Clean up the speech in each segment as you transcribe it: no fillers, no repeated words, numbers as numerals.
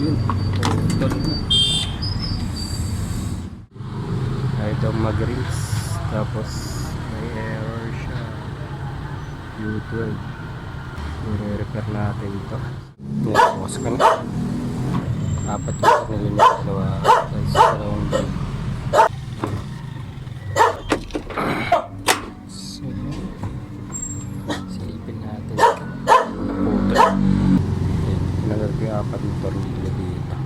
Yun, putol na. Kahit daw mag-rinse, tapos may error siya. U12. I-repair natin ito. Bukas ko na. Apat yung nilin niya. Dalawang bin. So, silipin natin. Putol. Pinagag ko yung apat yung tornilyo dito.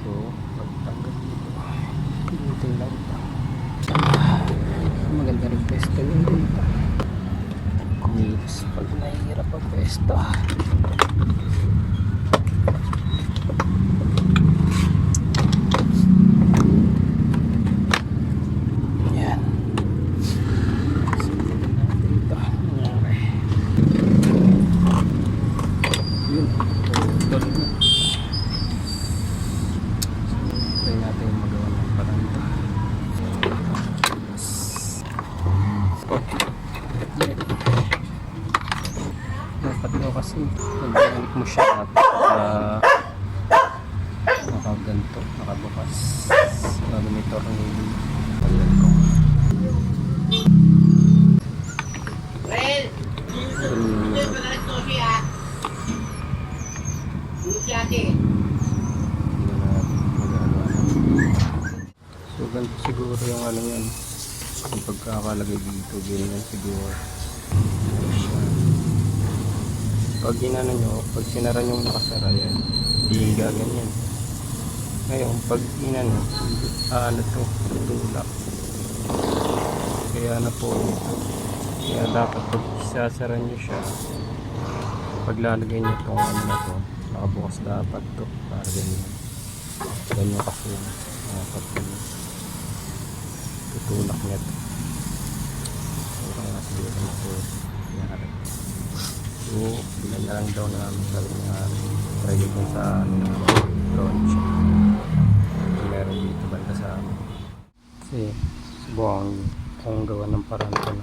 So, pagtanggal dito. Pinutin lang ito. Maganda rin pesto yun dito. Kumilos pag nahihirap ang pesto. Yan. Silipin natin ito. Okay. Yun, putol na. So, try natin yung magawa ng parang ito. Dapat mo kasi nagdamit mo siya nakaganto, nakabukas bago may tornilyo. So ganito siguro yung ano yan, yung pagkakalagay dito, ganyan siguro. Pag ginano nyo, pag sinara nyo nakasara yan, hindi gaganyan. Ngayon, pag ginano, ano to, tutulak. Kaya na po ito. Kaya dapat pag sasara nyo siya, paglalagay nyo itong ano na to, nakabukas dapat to, para ganyan. Ganyan kasi dapat tutulak nyo to. So, nga siguro na po, nangyari. So, bilan na lang daw namin sabi nga try ko sa drone siya. Meron dito banda sa amin. Kasi subukan kung gawa ng paraan ko ng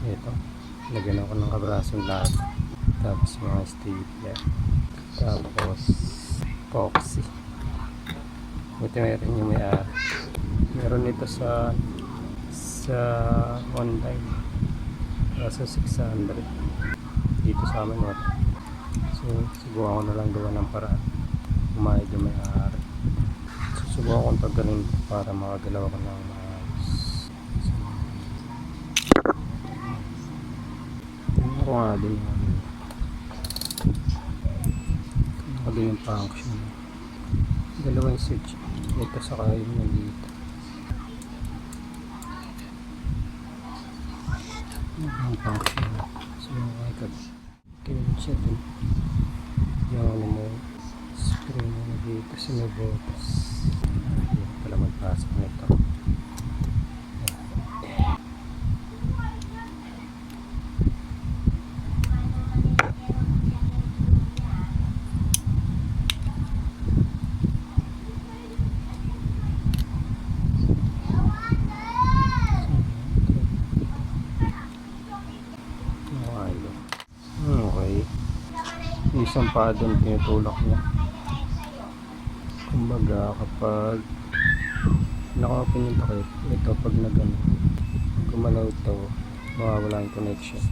ito. Lagyan ako ng kabrasong lahat. Tapos mga stapler. Tapos epoxy. Buti meron yung may-ari. Meron ito sa online. Kaso 600. Dito sa amin wala. So subukan ko na lang gawa ng paraan umayag yung may-ari. So subukan kong tanggalin para makagalaw ko ng maayos. So, tingnan ko nga din yung function. Dalawang switch ito sa kayo na dito. Ang function. So kaya siya din yung ano mo screen na dito sa may butas. Yan pala magpasok nito. Isang pa doon pinutulak niya. Kumbaga kapag naka-open yung takip, ito pag gumalaw ito, mawawala yung connection.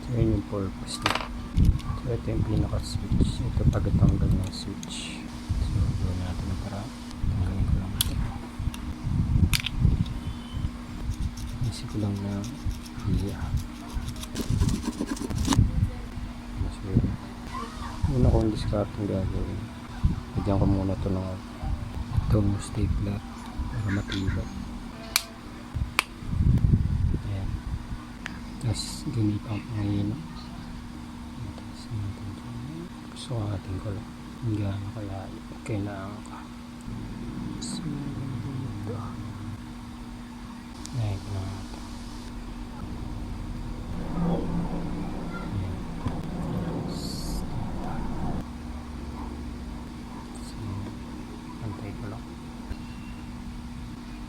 So yun yung purpose niya. So ito yung pinaka-switch. Ito tagatanggal ng switch. So gawin natin ang para tanggalin ko lang ito. Isip ko lang na una kong discarding gagawin. Bigyan ko muna ito ng itong stapler para matibay. Ayan. Tapos gamitan ko ngayon. Gusto ko natin ko lang. Hindi gaano kaya kailangan ka. So, dito. Ayan ko na natin.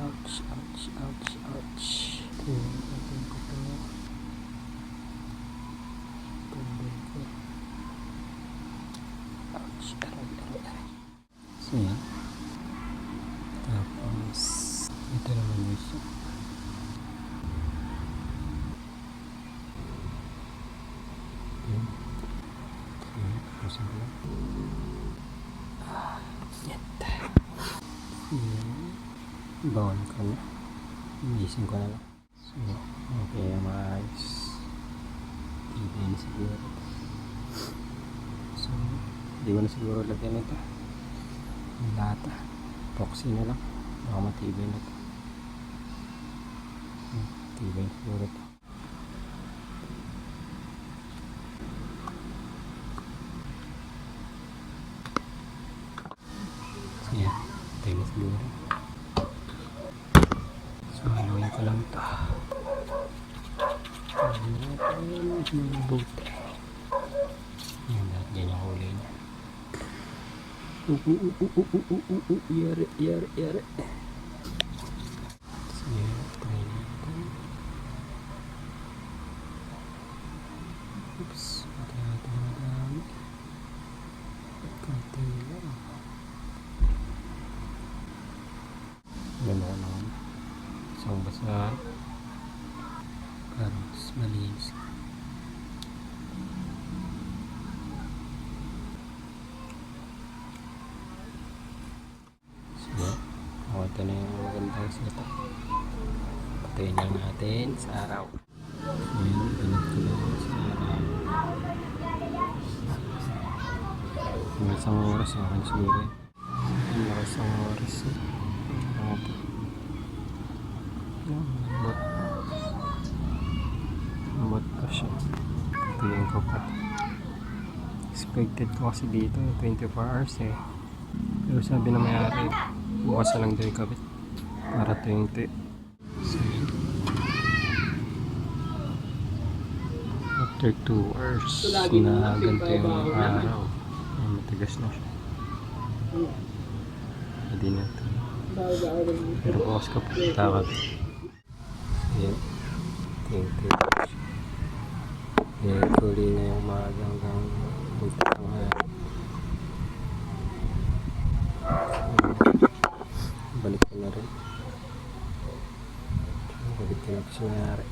Ouch, ouch, ouch, ouch. Tandem ko to. Tandem ko. So yan. Tapos ito naman yung isa. Yan. Yan. Pusin ko lang. Yan. Bawal ko na. Iising ko na lang. So, okay, maayos. Ibig na siguro. So, di ko na siguro lagyan ito. Yung lata. Epoxy na lang. Baka matibay na ito. Matibay na siguro ito. So, yan. Matibay na siguro. So, haluin ko lang ito. Yung buti. Yan, lahat dyan yung huli niya. Yari, yari, yari. So, yan, try natin. Oops, mati natin madami. Kunti lang. Ganda ko naman. Isang basa. Para mas malinis. So, ito na yung magandang setup. Patayin lang natin sa araw. Ayan, pinag ko lang sa araw. May isang oras na akin siguro. May isang oras na. Lambot pa siya. Tingin ko pa. Expected ko kasi dito 24 hours eh. Pero sabi na may-ari, bukas na lang daw yung kabit para 20. So, after 2 hours na ganito yung araw, matigas na siya. Hindi na ito. Pero bukas ka pa takot. Yan. Tingin. Yan, tuloy na yung umaga hanggang pagtatanghali. Balik ko na rin. Balik ko na kasi nangyari.